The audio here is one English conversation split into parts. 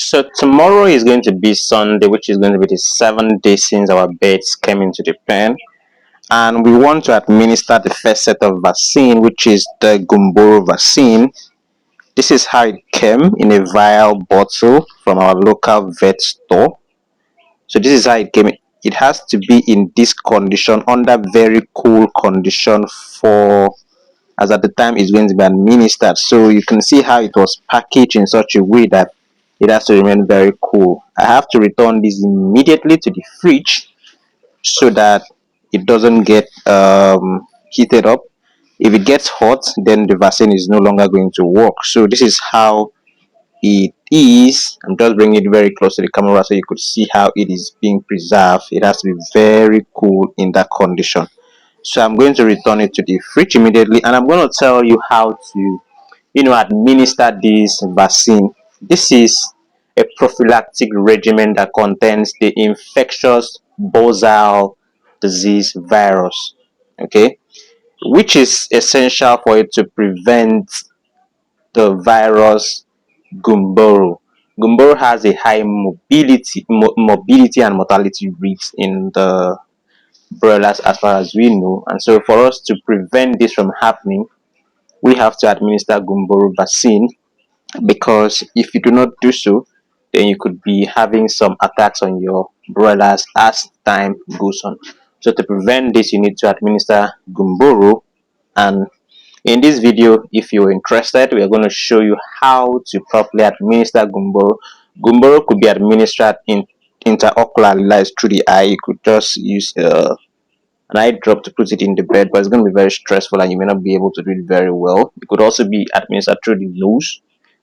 So tomorrow is going to be Sunday, which is going to be the 7th day since our birds came into the pen, and we want to administer the first set of vaccine, which is the Gumboro vaccine. This is how it came in a vial bottle from our local vet store. So this is how it came. It has to be in this condition, under very cool condition, for as at the time it's going to be administered. So you can see how it was packaged in such a way that it has to remain very cool. I have to return this immediately to the fridge so that it doesn't get heated up. If it gets hot, then the vaccine is no longer going to work. So this is how it is. I'm just bringing it very close to the camera so you could see how it is being preserved. It has to be very cool in that condition. So I'm going to return it to the fridge immediately, and I'm going to tell you how to administer this vaccine. This is a prophylactic regimen that contains the infectious basal disease virus, okay, which is essential for it to prevent the virus Gumboro. Gumboro has a high mobility and mortality rates in the broilers, as far as we know, and so for us to prevent this from happening, we have to administer Gumboro vaccine, because if you do not do so, then you could be having some attacks on your broilers as time goes on. So to prevent this, you need to administer Gumboro. And in this video, if you're interested, we are going to show you how to properly administer Gumboro. Gumboro could be administered in intraocularly, like through the eye. You could just use an eye drop to put it in the bed, but it's going to be very stressful and you may not be able to do it very well. It could also be administered through the nose,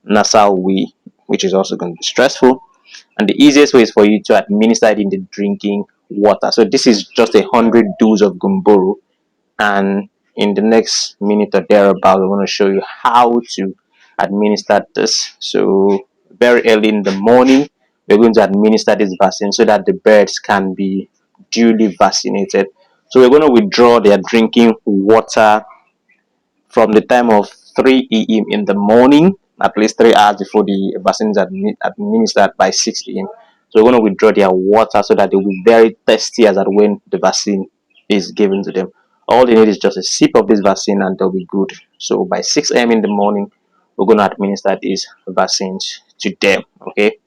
nasal way, which is also going to be stressful. And the easiest way is for you to administer it in the drinking water. So this is just 100 doses of Gumboro, and in the next minute or thereabout, I'm going to show you how to administer this. So very early in the morning, we're going to administer this vaccine so that the birds can be duly vaccinated. So we're going to withdraw their drinking water from the time of 3 a.m. in the morning, at least 3 hours before the vaccine is administered, by 6 a.m. So we're going to withdraw their water so that they will be very thirsty as at when the vaccine is given to them. All they need is just a sip of this vaccine and they'll be good. So by 6 a.m. in the morning, we're going to administer these vaccines to them. Okay,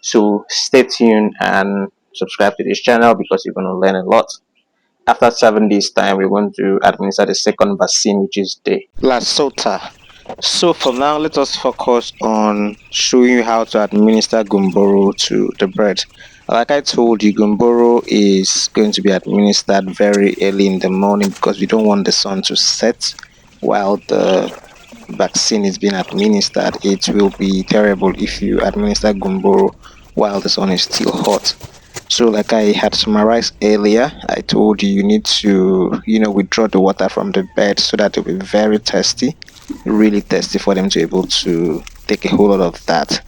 so stay tuned and subscribe to this channel because you're going to learn a lot. After 7 days time, we're going to administer the second vaccine, which is the Lasota. So for now, let us focus on showing you how to administer Gumboro to the bird. Like I told you, Gumboro is going to be administered very early in the morning because we don't want the sun to set while the vaccine is being administered. It will be terrible if you administer Gumboro while the sun is still hot. So like I had summarized earlier, I told you need to withdraw the water from the bed so that it'll be very thirsty, really thirsty, for them to be able to take a whole lot of that.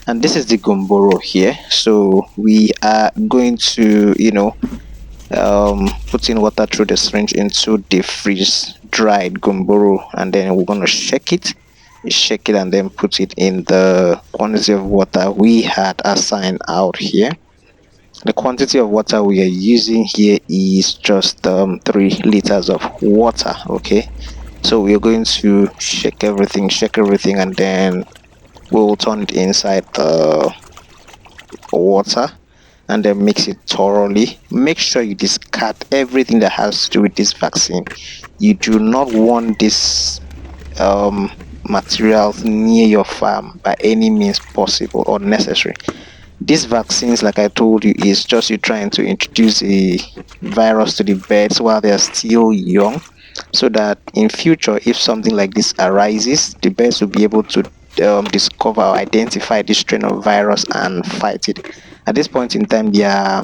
And this is the Gumboro here. So we are going to put in water through the syringe into the freeze dried Gumboro, and then we're going to shake it and then put it in the quantity of water we had assigned out here. The quantity of water we are using here is just 3 liters of water. Okay, so we're going to shake everything, and then we'll turn it inside the water and then mix it thoroughly. Make sure you discard everything that has to do with this vaccine. You do not want this materials near your farm by any means possible or necessary. These vaccines, like I told you, is just you trying to introduce a virus to the birds while they are still young, so that in future, if something like this arises, the birds will be able to discover or identify this strain of virus and fight it. At this point in time, their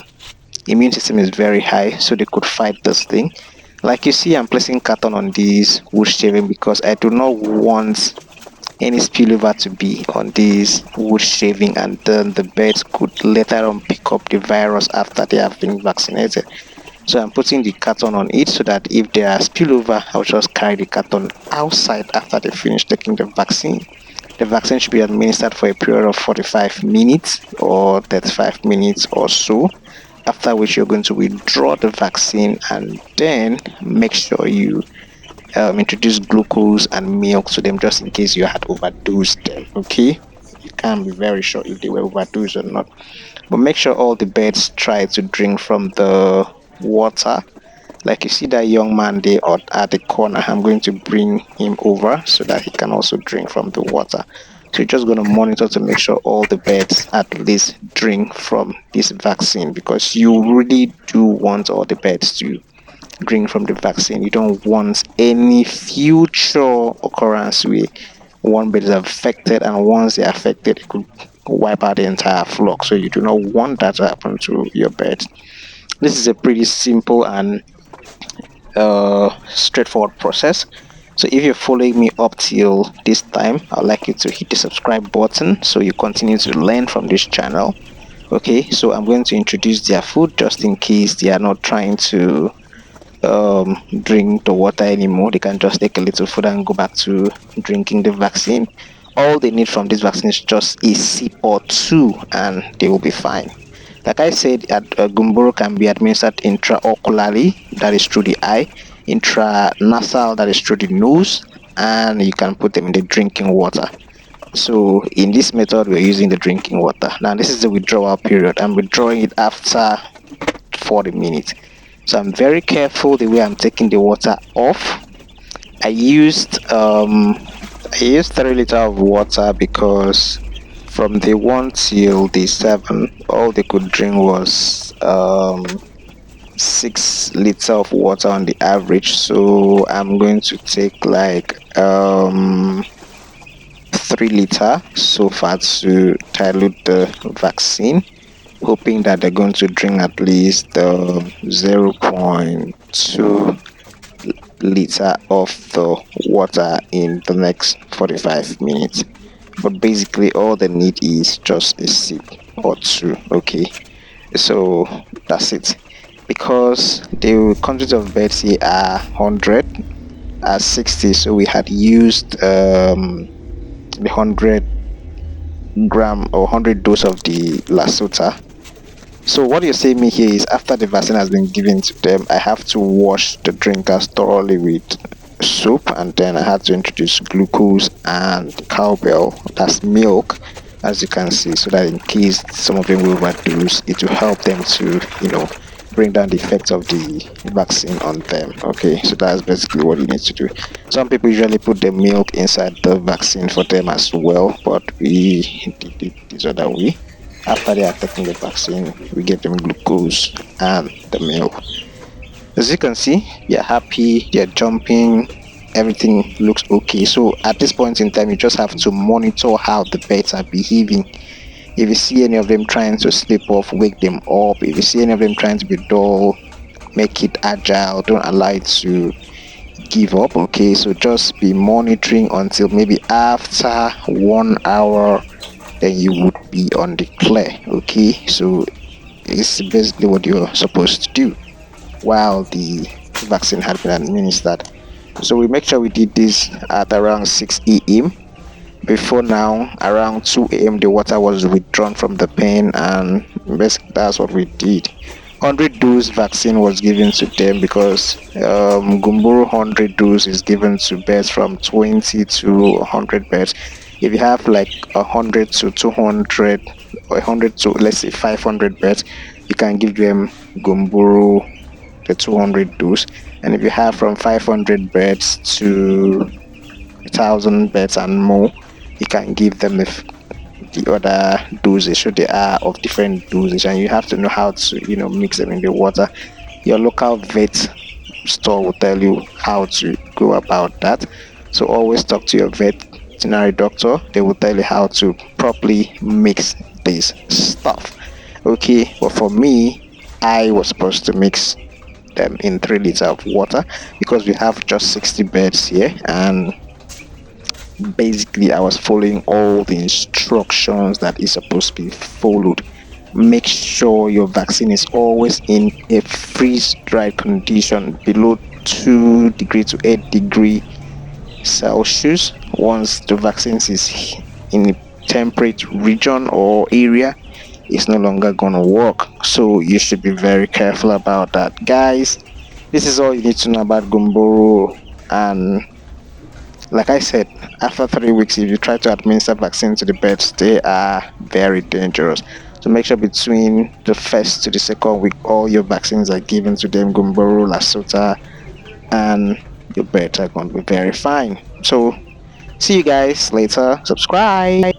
immune system is very high, so they could fight this thing. Like you see, I'm placing carton on this wood shaving because I do not want any spillover to be on this wood shaving, and then the birds could later on pick up the virus after they have been vaccinated. So I'm putting the carton on it so that if there are spillover, I'll just carry the carton outside after they finish taking the vaccine. The vaccine should be administered for a period of 45 minutes or 35 minutes or so, after which you're going to withdraw the vaccine, and then make sure you introduce glucose and milk to them, just in case you had overdosed them. Okay, you can't be very sure if they were overdosed or not, but make sure all the birds try to drink from the water. Like you see that young man there at the corner, I'm going to bring him over so that he can also drink from the water. So you're just going to monitor to make sure all the birds at least drink from this vaccine, because you really do want all the birds to drink from the vaccine. You don't want any future occurrence where one bird is affected, and once they're affected, it could wipe out the entire flock. So you do not want that to happen to your birds. This is a pretty simple and straightforward process. So if you're following me up till this time, I'd like you to hit the subscribe button so you continue to learn from this channel. Okay, so I'm going to introduce their food just in case they are not trying to drink the water anymore. They can just take a little food and go back to drinking the vaccine. All they need from this vaccine is just a sip or two, and they will be fine. Like I said, Gumboro can be administered intraocularly, that is through the eye, intranasal, that is through the nose, and you can put them in the drinking water. So in this method, we're using the drinking water. Now this is the withdrawal period. I'm withdrawing it after 40 minutes. So I'm very careful the way I'm taking the water off. I used 3 liters of water because from day 1 till day 7, all they could drink was 6 liters of water on the average. So I'm going to take like 3 liters so far to dilute the vaccine, hoping that they're going to drink at least 0.2 liter of the water in the next 45 minutes. But basically all they need is just a sip or two. Okay, so that's it. Because the quantity of beds here are 100 as 60, so we had used the 100 gram or 100 dose of the Lasota. So what you're saying me here is, after the vaccine has been given to them, I have to wash the drinkers thoroughly with soap, and then I had to introduce glucose and cowbell, that's milk, as you can see, so that in case some of them will overdose, it will help them to bring down the effects of the vaccine on them. Okay, so that's basically what you need to do. Some people usually put the milk inside the vaccine for them as well, but we did it this other way. After they are taking the vaccine, we give them glucose and the milk. As you can see, they are happy, they are jumping, everything looks okay. So at this point in time, you just have to monitor how the birds are behaving. If you see any of them trying to sleep off, wake them up. If you see any of them trying to be dull, make it agile, don't allow it to give up. Okay, so just be monitoring until maybe after 1 hour, then you would be on the clear. Okay, so it's basically what you're supposed to do while the vaccine had been administered. So we make sure we did this at around 6 a.m. Before now, around 2 a.m. the water was withdrawn from the pen, and basically that's what we did. 100 dose vaccine was given to them because Gumboro 100 dose is given to birds from 20 to 100 birds. If you have like 100 to 200 or 100 to, let's say, 500 birds, you can give them Gumboro the 200 dose. And if you have from 500 birds to 1,000 birds and more, you can give them the other doses. So they are of different doses, and you have to know how to mix them in the water. Your local vet store will tell you how to go about that. So always talk to your veterinary doctor. They will tell you how to properly mix this stuff. Okay, but for me, I was supposed to mix them in 3 liters of water because we have just 60 birds here, and basically I was following all the instructions that is supposed to be followed. Make sure your vaccine is always in a freeze-dried condition below 2 degree to 8 degree Celsius. Once the vaccine is in a temperate region or area, it's no longer gonna work. So you should be very careful about that, guys. This is all you need to know about Gumboro. And like I said, after 3 weeks, if you try to administer vaccine to the birds, they are very dangerous. So make sure between the first to the second week, all your vaccines are given to them, Gumboro, Lasota, and your birds are going to be very fine. So see you guys later. Subscribe.